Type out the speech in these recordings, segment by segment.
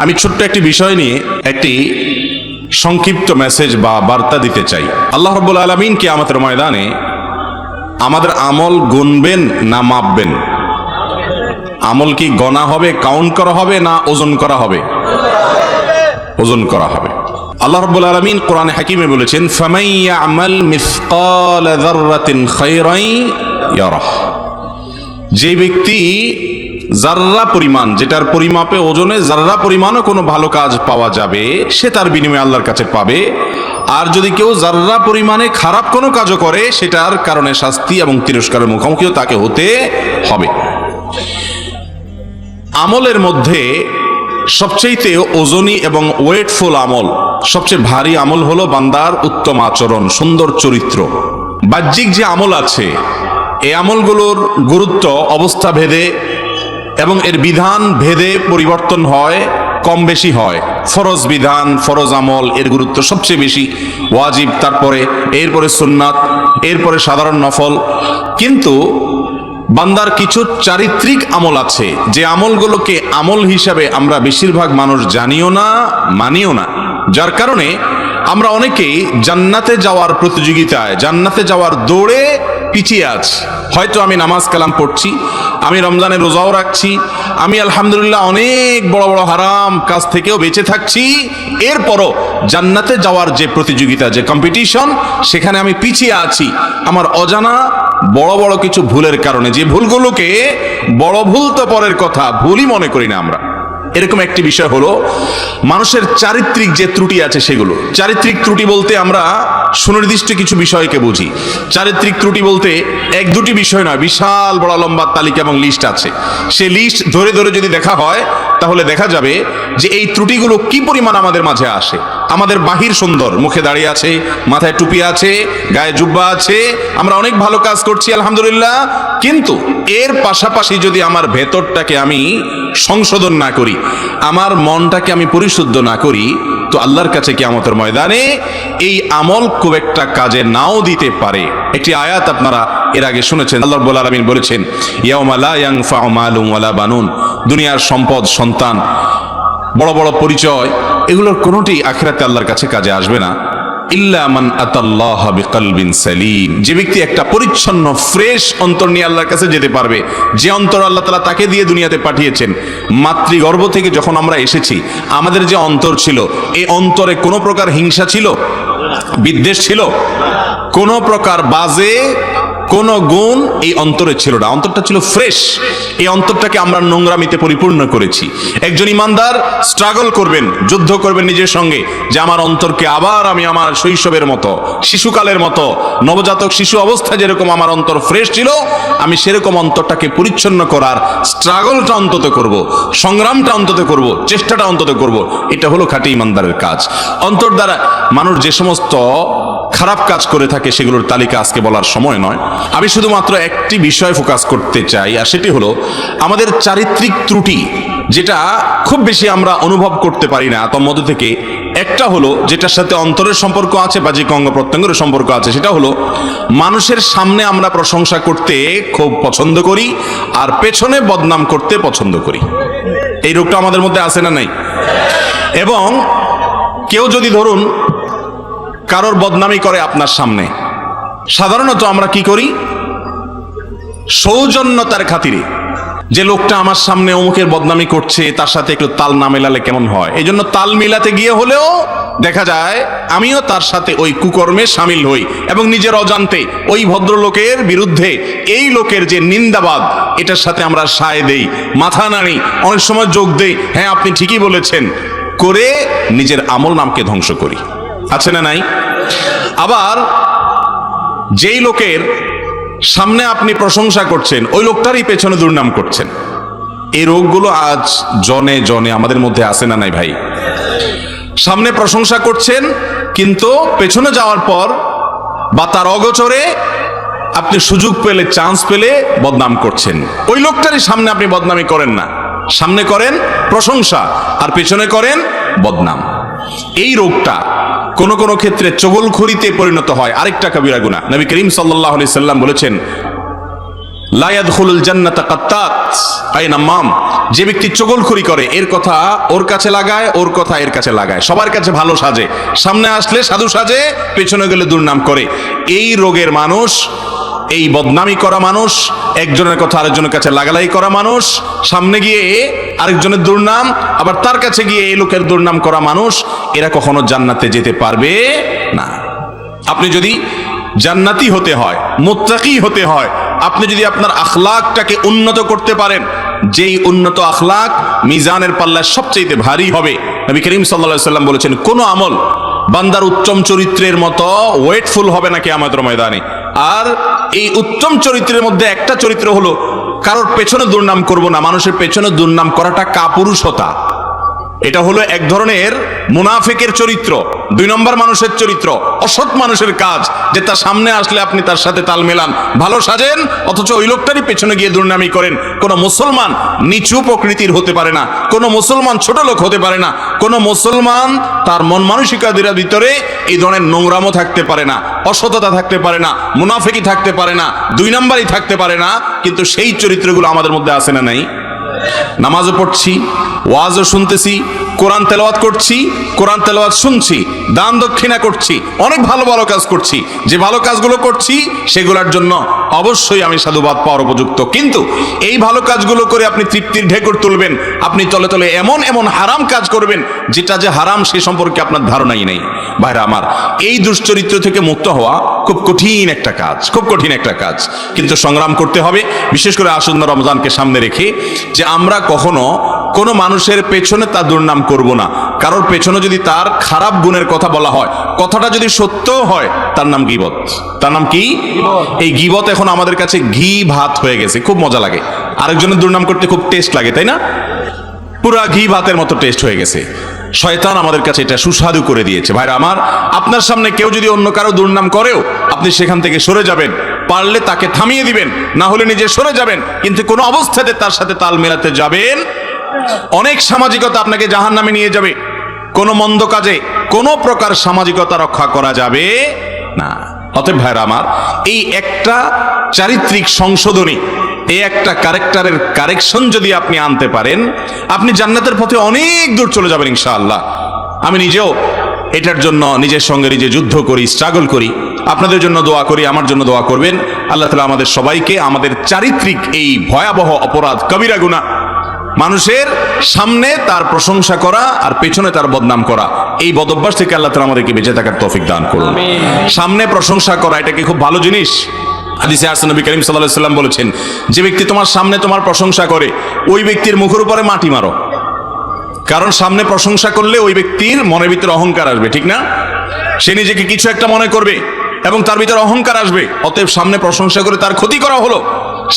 আমি ছোট্ট একটি বিষয় নিয়ে একটি সংক্ষিপ্ত মেসেজ বা বার্তা দিতে চাই। আল্লাহ রাব্বুল আলামিন কিয়ামতের ময়দানে আমাদের আমল গুনবেন না মাপবেন? আমল কি গণা হবে, কাউন্ট করা হবে, না ওজন করা হবে? ওজন করা হবে। আল্লাহ রাব্বুল আলামিন কোরআনে হাকিমে বলেছেন, ফামান ইয়ামাল মিসকাল যাররাতিন খায়রান ইয়ারাহ। যে ব্যক্তি জাররা পরিমাণ, যেটার পরিমাপে ওজনে জাররা পরিমাণও কোনো ভালো কাজ পাওয়া যাবে, সে তার বিনিময়ে আল্লাহর কাছে পাবে। আর যদি কেউ জাররা পরিমাণে খারাপ কোনো কাজও করে, সেটার কারণে শাস্তি এবং তিরস্কারের মুখোমুখিও তাকে হতে হবে। আমলের মধ্যে সবচেয়ে ওজনী এবং ওয়েটফুল আমল, সবচেয়ে ভারী আমল হলো বান্দার উত্তম আচরণ, সুন্দর চরিত্র। বাহ্যিক যে আমল আছে, এই আমলগুলোর গুরুত্ব অবস্থা ভেদে এবং এর বিধান ভেদে পরিবর্তন হয়, কম বেশি হয়। ফরজ বিধান, ফরজ আমল এর গুরুত্ব সবচেয়ে বেশি, ওয়াজিব, তারপরে এরপরে সুন্নাত, এরপরে সাধারণ নফল। কিন্তু বান্দার কিছু চারিত্রিক আমল আছে, যে আমলগুলোকে আমল হিসাবে আমরা বেশিরভাগ মানুষ জানিও না, মানিও না, যার কারণে আমরা অনেকেই জান্নাতে যাওয়ার প্রতিযোগিতায়, জান্নাতে যাওয়ার দৌড়ে পিছিয়ে আছি। হয়তো আমি নামাজ কালাম পড়ছি, আমি রমজানের রোজাও রাখছি, আমি আলহামদুলিল্লাহ অনেক বড় বড় হারাম কাজ থেকেও বেঁচে থাকছি, এরপরও জান্নাতে যাওয়ার যে প্রতিযোগিতা, যে কম্পিটিশন, সেখানে আমি পিছিয়ে আছি আমার অজানা বড় বড় কিছু ভুলের কারণে। যে ভুলগুলোকে বড় ভুল তো পরের কথা, ভুলই মনে করি না আমরা। এরকম একটি বিষয় হলো মানুষের চারিত্রিক যে ত্রুটি আছে সেগুলো। চারিত্রিক ত্রুটি বলতে আমরা সুনির্দিষ্ট কিছু বিষয়কে বুঝি। চারিত্রিক ত্রুটি বলতে এক দুটি বিষয় নয়, বিশাল বড় লম্বা তালিকা এবং লিস্ট আছে। সে লিস্ট ধরে ধরে যদি দেখা হয়, তাহলে দেখা যাবে যে এই ত্রুটিগুলো কি পরিমাণ আমাদের মাঝে আসে। আমাদের বাহির সুন্দর, মুখে দাঁড়িয়ে আছে, মাথায় টুপি আছে, গায়ে জুব্বা আছে, আমরা অনেক ভালো কাজ করছি আলহামদুলিল্লাহ, কিন্তু এর পাশাপাশি যদি আমার ভেতরটাকে আমি সংশোধন না করি, আমার মনটাকে আমি পরিশুদ্ধ না করি, তো আল্লাহর কাছে কিয়ামতের ময়দানে এই আমল খুব একটা কাজে নাও দিতে পারে। একটি আয়াত আপনারা এর আগে শুনেছেন, আল্লাহ রাব্বুল আলামিন বলেছেন, ইয়াউমা লা ইয়ানফাউ মালুন ওয়ালা বানুন। দুনিয়ার সম্পদ, সন্তান, বড় বড় পরিচয়, এগুলোর কোনোটি আখিরাতে আল্লাহর কাছে কাজে আসবে না। ইল্লা মান আতাল্লাহ বিকলবিন সালিম। যে ব্যক্তি একটা পরিচ্ছন্ন ফ্রেশ অন্তর নিয়ে আল্লাহর কাছে যেতে পারবে, যে অন্তর আল্লাহ তাআলা তাকে দিয়ে দুনিয়াতে পাঠিয়েছেন। মাতৃগর্ভ থেকে যখন আমরা এসেছি, আমাদের যে অন্তর ছিল, এই অন্তরে কোনো প্রকার হিংসা ছিল, বিদ্বেষ ছিল, কোনো প্রকার বাজে কোন গুণ এই অন্তরে ছিল না। অন্তরটা ছিল ফ্রেশ। এই অন্তরটাকে আমরা নোংরামিতে পরিপূর্ণ করেছি। একজন ইমানদার স্ট্রাগল করবেন, যুদ্ধ করবেন নিজের সঙ্গে, যে আমার অন্তরকে আবার আমি আমার শৈশবের মতো, শিশুকালের মতো, নবজাতক শিশু অবস্থায় যেরকম আমার অন্তর ফ্রেশ ছিল, আমি সেরকম অন্তরটাকে পরিচ্ছন্ন করার স্ট্রাগলটা অন্তত করব, সংগ্রামটা অন্তত করব, চেষ্টাটা অন্তত করব। এটা হলো খাঁটি ইমানদারের কাজ। অন্তর দ্বারা মানুষ যে সমস্ত খারাপ কাজ করে থাকে, সেগুলোর তালিকা আজকে বলার সময় নয়। আমি শুধুমাত্র একটি বিষয় ফোকাস করতে চাই, আর সেটি হলো আমাদের চারিত্রিক ত্রুটি, যেটা খুব বেশি আমরা অনুভব করতে পারি না। তার মধ্যে থেকে একটা হলো, যেটার সাথে অন্তরের সম্পর্ক আছে, বাহ্যিক অঙ্গ প্রত্যঙ্গের সম্পর্ক আছে, সেটা হলো মানুষের সামনে আমরা প্রশংসা করতে খুব পছন্দ করি, আর পেছনে বদনাম করতে পছন্দ করি। এই রোগটা আমাদের মধ্যে আছে না নাই? এবং কেউ যদি ধরুন কারোর বদনামি করে আপনার সামনে, সাধারণত আমরা কি করি? সৌজন্যতার খাতিরে, যে লোকটা আমার সামনে অমুকের বদনামি করছে, তার সাথে একটু তাল না মেলালে কেমন হয়, এই জন্য তাল মিলাতে গিয়ে হলেও দেখা যায় আমিও তার সাথে ওই কুকর্মে সামিল হই, এবং নিজের অজান্তে ওই ভদ্রলোকের বিরুদ্ধে এই লোকের যে নিন্দাবাদ, এটার সাথে আমরা সায় দেই, মাথা নাড়ি, অনেক সময় যোগ দেই, হ্যাঁ আপনি ঠিকই বলেছেন, করে নিজের আমল নামকে ধ্বংস করি। আছে না নাই? আবার যেই লোকের সামনে আপনি প্রশংসা করছেন, ওই লোকটারই পেছনে দুর্নাম করছেন। এই রোগগুলো আজ জনে জনে আমাদের মধ্যে আছে না নাই ভাই? সামনে প্রশংসা করছেন, কিন্তু পেছনে যাওয়ার পর বা তার অগোচরে আপনি সুযোগ পেলে, চান্স পেলে বদনাম করছেন। ওই লোকটারই সামনে আপনি বদনামি করেন না, সামনে করেন প্রশংসা আর পেছনে করেন বদনাম। এই রোগটা কোন কোন ক্ষেত্রে চগলখড়িতে পরিণত হয়, আরেকটা কবিরা গুনাহ। নবী করিম সাল্লাল্লাহু আলাইহি সাল্লাম বলেছেন, লা ইয়াদখুলুল জান্নাতা কাত্তাত আই নাম্মাম, যে ব্যক্তি চগলখড়ি করে এর কথা ওর কাছে লাগায়, ওর কথা এর কাছে লাগায়, সবার কাছে ভালো সাজে, সামনে আসলে সাধু সাজে, পেছনে গেলে দুর্নাম করে। এই রোগের মানুষ, এই বদনামি করা মানুষ, একজনের কথা আরেকজনের কাছে লাগালাই করা মানুষ, সামনে গিয়ে আরেকজনের দুর্নাম, আবার তার কাছে গিয়ে এই লোকের দুর্নাম করা মানুষ, এরা কখনো জান্নাতে যেতে পারবে না। আপনি যদি জান্নাতি হতে হয়, মুত্তাকি হতে হয়, আপনি যদি আপনার আখলাকটাকে উন্নত করতে পারেন, যেই উন্নত আখলাক মিজানের পাল্লায় সবচেয়ে ভারী হবে। নবী করিম সাল্লাল্লাহু আলাইহি ওয়াসাল্লাম বলেছেন, কোন আমল বান্দার উত্তম চরিত্রের মতো ওয়েটফুল হবে না কিয়ামতের ময়দানে। আর এই উত্তম চরিত্রের মধ্যে একটা চরিত্র হলো কারোর পেছনে দুর্নাম করব না। মানুষের পেছনে দুর্নাম করাটা কাপুরুষতা, এটা হলো এক ধরনের মুনাফিকের চরিত্র, 2 নম্বর মানুষের চরিত্র, অসৎ মানুষের কাজ, যে তার সামনে আসলে আপনি তার সাথে তাল মেলান, ভালো সাজেন, অথচ ওই লোকটারই পেছনে গিয়ে দুর্নামি করেন। কোন মুসলমান নিচু প্রকৃতির হতে পারে না, কোন মুসলমান ছোট লোক হতে পারে না, কোন মুসলমান তার মন মানসিকতার ভিতরে এই ধরনের নোংরামো থাকতে পারে না, অসততা থাকতে পারে না, মুনাফিকি থাকতে পারে না, 2 নম্বরই থাকতে পারে না। কিন্তু সেই চরিত্রগুলো আমাদের মধ্যে আছে না নাই? নামাজও পড়ছি, ওয়াজও শুনতেছি, কোরআন তেলাওয়াত করছি, কোরআন তেলাওয়াত শুনছি, দান দক্ষিণা করছি, অনেক ভালো ভালো কাজ করছি। যে ভালো কাজগুলো করছি সেগুলোর জন্য অবশ্যই আমি সাধুবাদ পাওয়ার উপযুক্ত। কিন্তু এই ভালো কাজগুলো করে আপনি তৃপ্তির ঢেকুর তুলবেন, আপনি তলে তলে এমন এমন হারাম কাজ করবেন যেটা যে হারাম সে সম্পর্কে আপনার ধারণাই নেই। ভাইরা আমার, এই দুশ্চরিত্র থেকে মুক্ত হওয়া খুব কঠিন একটা কাজ, খুব কঠিন একটা কাজ, কিন্তু সংগ্রাম করতে হবে। বিশেষ করে আসন্ন রমজানকে সামনে রেখে, যে আমরা কখনো কোনো মানুষের পেছনে তার দুর্নাম করব না। কারোর পেছনে যদি তার খারাপ গুণের কথা বলা হয়, কথাটা যদি সত্য হয়, তার নাম গীবত। তার নাম কি? এই গীবত এখন আমাদের কাছে ঘি ভাত হয়ে গেছে, খুব মজা লাগে। আরেকজনের দুর্নাম করতে খুব টেস্ট লাগে, তাই না? পুরা ঘি ভাতের মতো টেস্ট হয়ে গেছে। শয়তান আমাদের কাছে এটা সুস্বাদু করে দিয়েছে। ভাইরা আমার, আপনার সামনে কেউ যদি অন্য কারো দুর্নাম করেও আপনি সেখান থেকে সরে যাবেন, পারলে তাকে থামিয়ে দিবেন, না হলে নিজে সরে যাবেন, কিন্তু কোনো অবস্থাতে তার সাথে তাল মেলাতে যাবেন। অনেক সামাজিকতা আপনাকে জাহান্নামে নিয়ে যাবে। কোনো মন্দ কাজে কোনো প্রকার সামাজিকতা রক্ষা করা যাবে না। অতএব ভাইরা আমার, এই একটা চারিত্রিক সংশোধনী, এই একটা ক্যারেক্টারের কারেকশন যদি আপনি আনতে পারেন, আপনি জান্নাতের পথে অনেক দূর চলে যাবেন ইনশাআল্লাহ। আমি নিজেও এটার জন্য নিজের সঙ্গে নিজে যুদ্ধ করি, স্ট্রাগল করি। আপনাদের জন্য দোয়া করি, আমার জন্য দোয়া করবেন। আল্লাহ তাআলা আমাদের সবাইকে আমাদের চারিত্রিক এই ভয়াবহ অপরাধ, কবিরা গুনাহ, মানুষের সামনে তার প্রশংসা করা আর পেছনে তার বদনাম করা, এই বদভ্যাস থেকে আল্লাহ তাআলা আমাদেরকে বেঁচে থাকার তৌফিক দান করুন। সামনে প্রশংসা করা এটা কি খুব ভালো জিনিস? হাদিসে আছে, নবী করিম সাল্লাল্লাহু আলাইহি ওয়াসাল্লাম বলেছেন, যে ব্যক্তি তোমার সামনে তোমার প্রশংসা করে, ওই ব্যক্তির মুখের উপরে মাটি মারো। কারণ সামনে প্রশংসা করলে ওই ব্যক্তির মনের ভিতরে অহংকার আসবে, ঠিক না? সে নিজেকে কিছু একটা মনে করবে এবং তার ভিতরে অহংকার আসবে। অতএব সামনে প্রশংসা করে তার ক্ষতি করা হলো।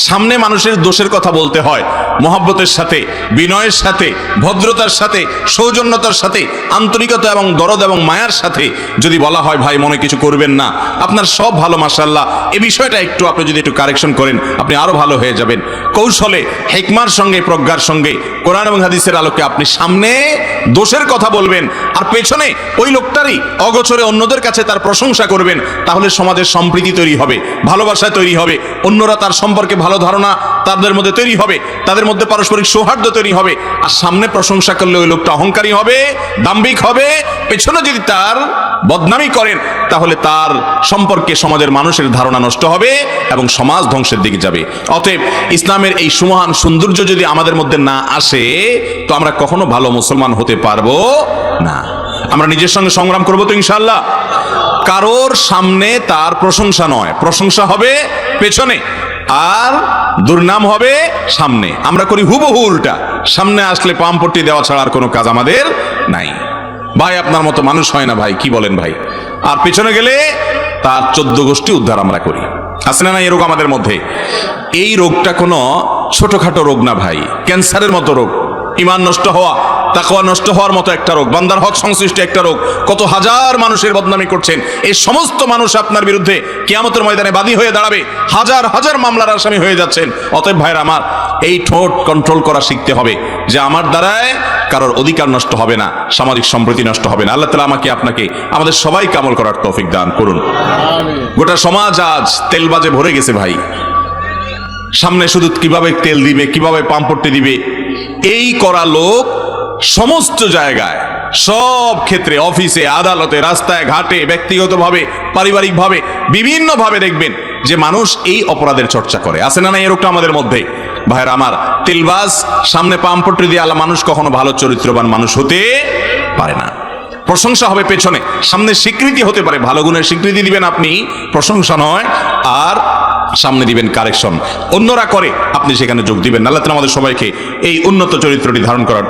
সামনে মানুষের দোষের কথা বলতে হয় মহব্বতের সাথে, বিনয়ের সাথে, ভদ্রতার সাথে, সৌজন্যতার সাথে, আন্তরিকতা এবং দরদ এবং মায়ার সাথে যদি বলা হয়, ভাই মনে কিছু করবেন না, আপনার সব ভালো মাশাআল্লাহ, এই বিষয়টা একটু আপনি যদি একটু কারেকশন করেন, আপনি আরো ভালো হয়ে যাবেন। কৌশলে, হিকমার সঙ্গে, প্রজ্ঞার সঙ্গে, কোরআন এবং হাদিসের আলোকে আপনি সামনে দোষের কথা বলবেন আর পেছনে ওই লোকটারই অগোচরে অন্যদের কাছে তার প্রশংসা করবেন। তাহলে সমাজের সম্প্রীতি তৈরি হবে, ভালোবাসা তৈরি হবে, অন্যরা তার সম্পর্কে ভালো ধারণা তাদের মধ্যে তৈরি হবে, তাদের মধ্যে পারস্পরিক সৌহার্দ্য তৈরি হবে। আর সামনে প্রশংসা করলে ওই লোকটা অহংকারী হবে, দাম্ভিক হবে। পেছনে যদি তার বদনামি করেন, তাহলে তার সম্পর্কে সমাজের মানুষের ধারণা নষ্ট হবে এবং সমাজ ধ্বংসের দিকে যাবে। অতএব ইসলামের এই সুমহান সৌন্দর্য যদি আমাদের মধ্যে না আসে, তো আমরা কখনো ভালো মুসলমান হতে পারবো না। আমরা নিজের সঙ্গে সংগ্রাম করবো তো ইনশাআল্লাহ। কারোর সামনে তার প্রশংসা নয়, প্রশংসা হবে পেছনে, আর দুর্নাম হবে সামনে। আমরা করি হুবহু উল্টা, সামনে আসলে পামপট্টি দেওয়া ছাড়া আর কোনো কাজ আমাদের নাই। ভাই আপনার মতো মানুষ হয় না ভাই, কি বলেন ভাই? আর পেছনে গেলে তার 14 গোষ্ঠী উদ্ধার আমরা করি। আছে না এই রোগ আমাদের মধ্যে? এই রোগটা কোনো ছোটখাটো রোগ না ভাই, ক্যান্সারের মতো রোগ। ঈমান নষ্ট হওয়া, তাকওয়া নষ্ট হওয়ার মতো একটা রোগ, বান্দার হক সংশ্লিষ্ট একটা রোগ। কত হাজার মানুষের বদনামি করছেন, এই সমস্ত মানুষ আপনার বিরুদ্ধে কিয়ামতের ময়দানে বাদী হয়ে দাঁড়াবে, হাজার হাজার মামলার আসামি হয়ে যাচ্ছেন। অতএব ভাইরা আমার, এই ঠোঁট কন্ট্রোল করা শিখতে হবে, যে আমার দ্বারায় কারোর অধিকার নষ্ট হবে না, সামাজিক সম্প্রীতি নষ্ট হবে না। আল্লাহ তাআলা আমাকে আপনাকে আমাদের সবাইকে আমল করার তৌফিক দান করুন। গোটা সমাজ আজ তেলবাজে ভরে গেছে ভাই, সামনে শুধু কিভাবে তেল দিবে, কিভাবে পাম্পটি দিবে, এই করা লোক সমস্ত জায়গায়, সব ক্ষেত্রে, অফিসে, আদালতে, রাস্তায় ঘাটে, ব্যক্তিগতভাবে, পারিবারিকভাবে, বিভিন্নভাবে দেখবেন যে মানুষ এই অপরাধের চর্চা করে। আছে না না এরকম আমাদের মধ্যে? ভাইয়ের আমার, তেলবাজ, সামনে পাম্পটি দিয়ে আল্লাহ, মানুষ কখনো ভালো চরিত্রবান মানুষ হতে পারে না। প্রশংসা হবে পেছনে, সামনে স্বীকৃতি হতে পারে, ভালো গুণের স্বীকৃতি দিবেন আপনি, প্রশংসা নয়, আর সামনে দিবেন কারেকশন। অন্যরা করে, আপনি সেখানে যোগ দিবেন। আল্লাহ তাআলা আমাদের সবাইকে এই উন্নত চরিত্রটি ধারণ করার